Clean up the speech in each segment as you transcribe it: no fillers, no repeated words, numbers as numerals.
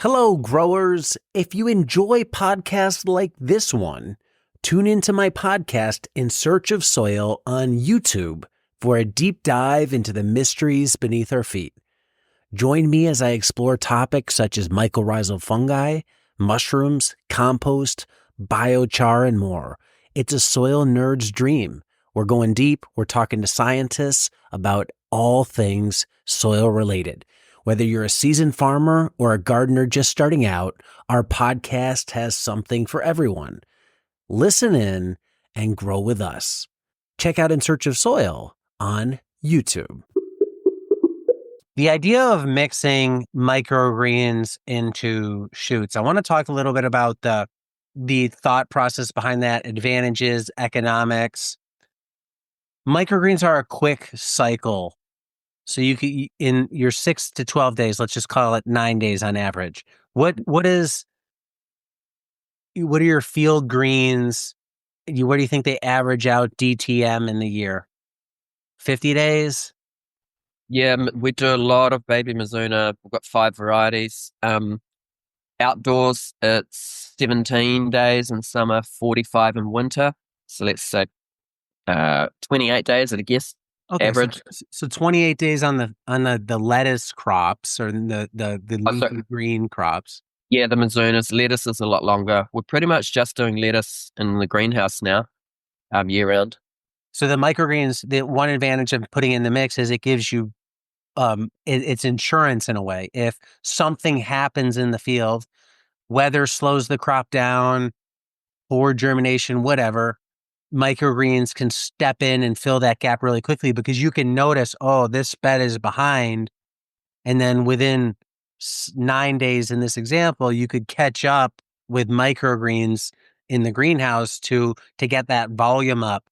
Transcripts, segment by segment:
Hello, growers. If you enjoy podcasts like this one, tune into my podcast In Search of Soil on YouTube for a deep dive into the mysteries beneath our feet. Join me as I explore topics such as mycorrhizal fungi, mushrooms, compost, biochar, and more. It's a soil nerd's dream. We're going deep. We're talking to scientists about all things soil related. Whether you're a seasoned farmer or a gardener just starting out, our podcast has something for everyone. Listen in and grow with us. Check out In Search of Soil on YouTube. The idea of mixing microgreens into shoots, I want to talk a little bit about the thought process behind that, advantages, economics. Microgreens are a quick cycle. So you could, in your 6 to 12 days, let's just call it 9 days on average. What are your field greens? What do you think they average out DTM in the year? 50 days? Yeah, we do a lot of baby Mizuna. We've got 5 varieties. Outdoors, it's 17 days in summer, 45 in winter. So let's say 28 days, I guess, Okay, average. so 28 days on the lettuce crops or the leafy green crops. Yeah, the Mizunas. Lettuce is a lot longer. We're pretty much just doing lettuce in the greenhouse now, year round. So the microgreens, the one advantage of putting it in the mix is it gives you it's insurance in a way. If something happens in the field, weather slows the crop down, poor germination, whatever, microgreens can step in and fill that gap really quickly because you can notice, oh, this bed is behind. And then within 9 days in this example, you could catch up with microgreens in the greenhouse to get that volume up.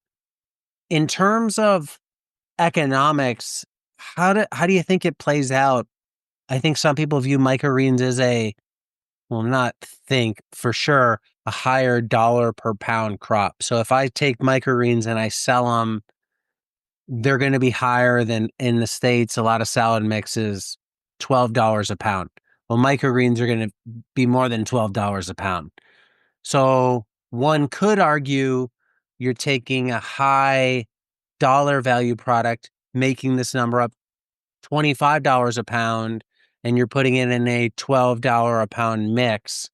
In terms of economics, how do you think it plays out? I think some people view microgreens as not think for sure, a higher dollar per pound crop. So if I take microgreens and I sell them, they're going to be higher than in the States. A lot of salad mixes, $12 a pound. Well, microgreens are going to be more than $12 a pound. So one could argue you're taking a high dollar value product, making this number up $25 a pound, and you're putting it in a $12 a pound mix,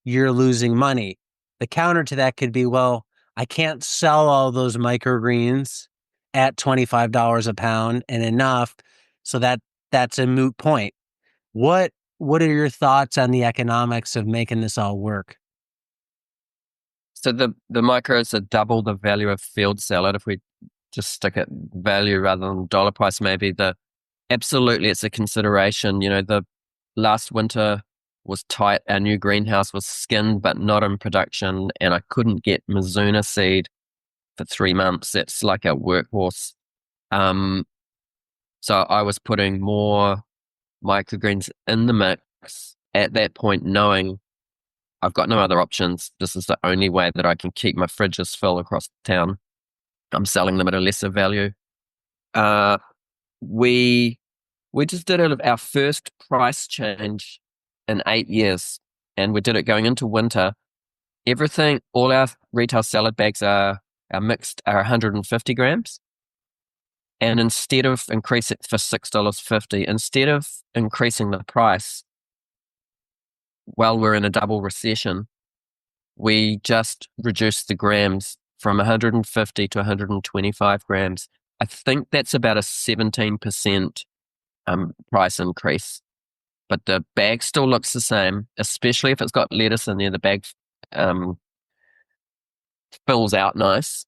you're losing money. The counter to that could be, well, I can't sell all those microgreens at $25 a pound and enough, so that's a moot point. What are your thoughts on the economics of making this all work? So the micros are double the value of field salad. If we just stick at value rather than dollar price, maybe absolutely it's a consideration. You know, the last winter was tight. Our new greenhouse was skinned, but not in production. And I couldn't get Mizuna seed for 3 months. It's like our workhorse. So I was putting more microgreens in the mix at that point, knowing I've got no other options. This is the only way that I can keep my fridges full across town. I'm selling them at a lesser value. We just did our first price change in 8 years, and we did it going into winter. Everything, all our retail salad bags are mixed are 150 grams. And instead of increasing it for $6.50, instead of increasing the price while we're in a double recession, we just reduced the grams from 150 to 125 grams. I think that's about a 17% price increase. But the bag still looks the same, especially if it's got lettuce in there. The bag fills out nice.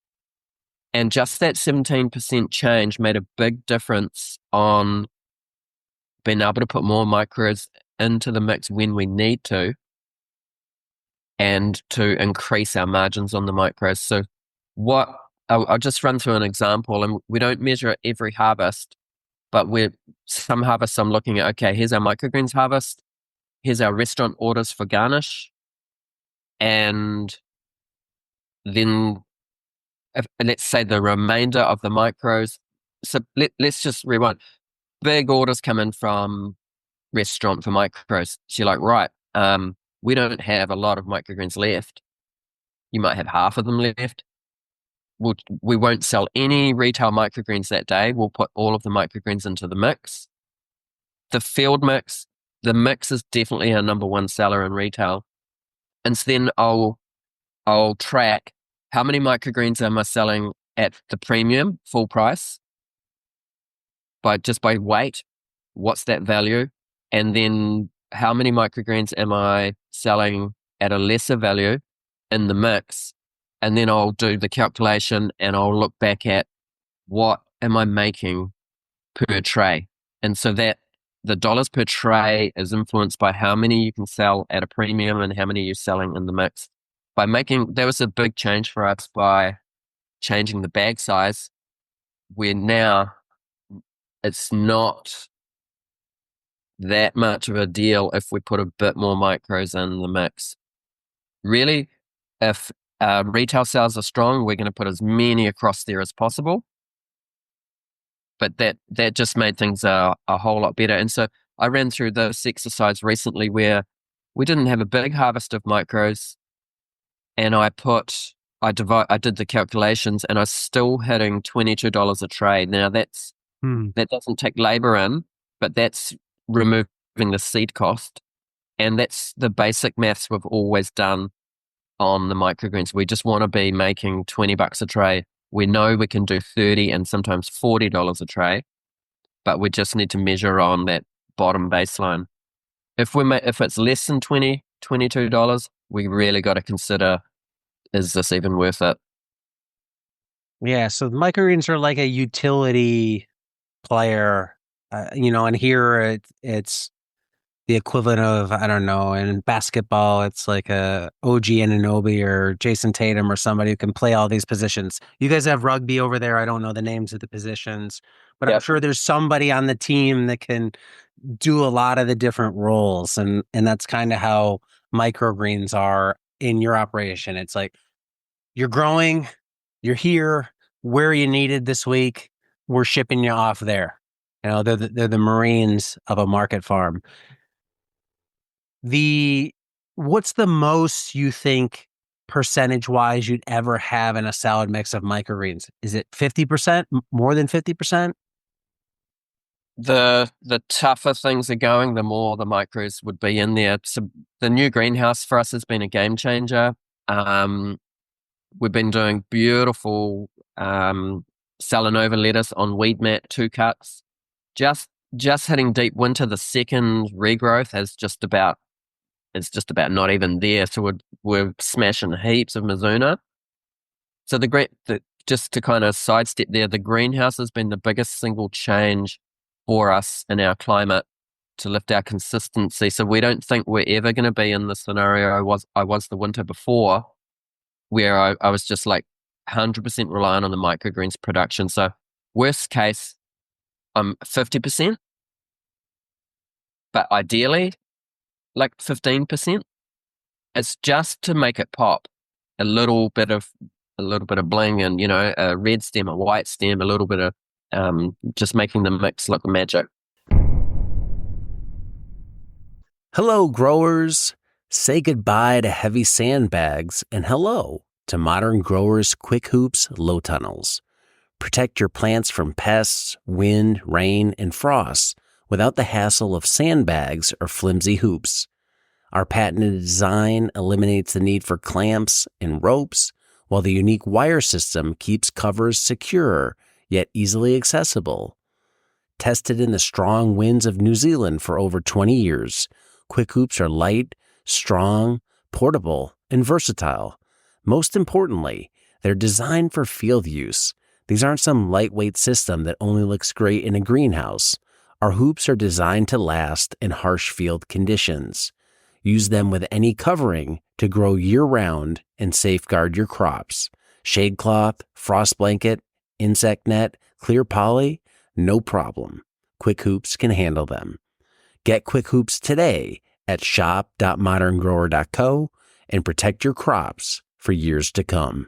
And just that 17% change made a big difference on being able to put more micros into the mix when we need to, and to increase our margins on the micros. So I'll just run through an example, and we don't measure every harvest, but some harvests I'm looking at, okay, here's our microgreens harvest, here's our restaurant orders for garnish, and then let's say the remainder of the micros. So let's just rewind. Big orders come in from restaurant for micros. So you're like, right, we don't have a lot of microgreens left. You might have half of them left. We won't sell any retail microgreens that day. We'll put all of the microgreens into the mix. The field mix, the mix is definitely our number one seller in retail. And so then I'll track how many microgreens am I selling at the premium full price by weight. What's that value? And then how many microgreens am I selling at a lesser value in the mix? And then I'll do the calculation and I'll look back at what am I making per tray. And so that the dollars per tray is influenced by how many you can sell at a premium and how many you're selling in the mix. That was a big change for us by changing the bag size, where now it's not that much of a deal if we put a bit more micros in the mix. Really, if retail sales are strong, we're going to put as many across there as possible. But that just made things a whole lot better. And so I ran through this exercise recently where we didn't have a big harvest of micros, and I did the calculations, and I was still hitting $22 a tray. Now that doesn't take labor in, but that's removing the seed cost. And that's the basic maths we've always done on the microgreens. We just want to be making $20 a tray. We know we can do $30 and sometimes $40 a tray, but we just need to measure on that bottom baseline. If it's less than $22, we really got to consider, is this even worth it? Yeah, so the microgreens are like a utility player, and here it's the equivalent of, I don't know, in basketball, it's like a OG Anunoby or Jason Tatum or somebody who can play all these positions. You guys have rugby over there. I don't know the names of the positions, but I'm sure there's somebody on the team that can do a lot of the different roles. And that's kind of how microgreens are in your operation. It's like you're growing, you're here, where you needed this week, we're shipping you off there. They're the Marines of a market farm. What's the most you think percentage wise you'd ever have in a salad mix of microgreens? Is it 50%? More than 50%? The tougher things are going, the more the micros would be in there. So the new greenhouse for us has been a game changer. We've been doing beautiful Salanova lettuce on weed mat 2 cuts. Just hitting deep winter, the second regrowth it's just about not even there. So we're smashing heaps of Mizuna. So just to kind of sidestep there, the greenhouse has been the biggest single change for us in our climate to lift our consistency. So we don't think we're ever going to be in the scenario I was the winter before, where I was just like 100% reliant on the microgreens production. So worst case, I'm 50%, but ideally like 15%. It's just to make it pop. A little bit of bling, and a red stem, a white stem, a little bit of just making the mix look magic. Hello, growers. Say goodbye to heavy sandbags and hello to Modern Growers Quick Hoops Low Tunnels. Protect your plants from pests, wind, rain, and frost without the hassle of sandbags or flimsy hoops. Our patented design eliminates the need for clamps and ropes, while the unique wire system keeps covers secure yet easily accessible. Tested in the strong winds of New Zealand for over 20 years, Quick Hoops are light, strong, portable, and versatile. Most importantly, they're designed for field use. These aren't some lightweight system that only looks great in a greenhouse. Our hoops are designed to last in harsh field conditions. Use them with any covering to grow year-round and safeguard your crops. Shade cloth, frost blanket, insect net, clear poly, no problem. Quick Hoops can handle them. Get Quick Hoops today at shop.moderngrower.co and protect your crops for years to come.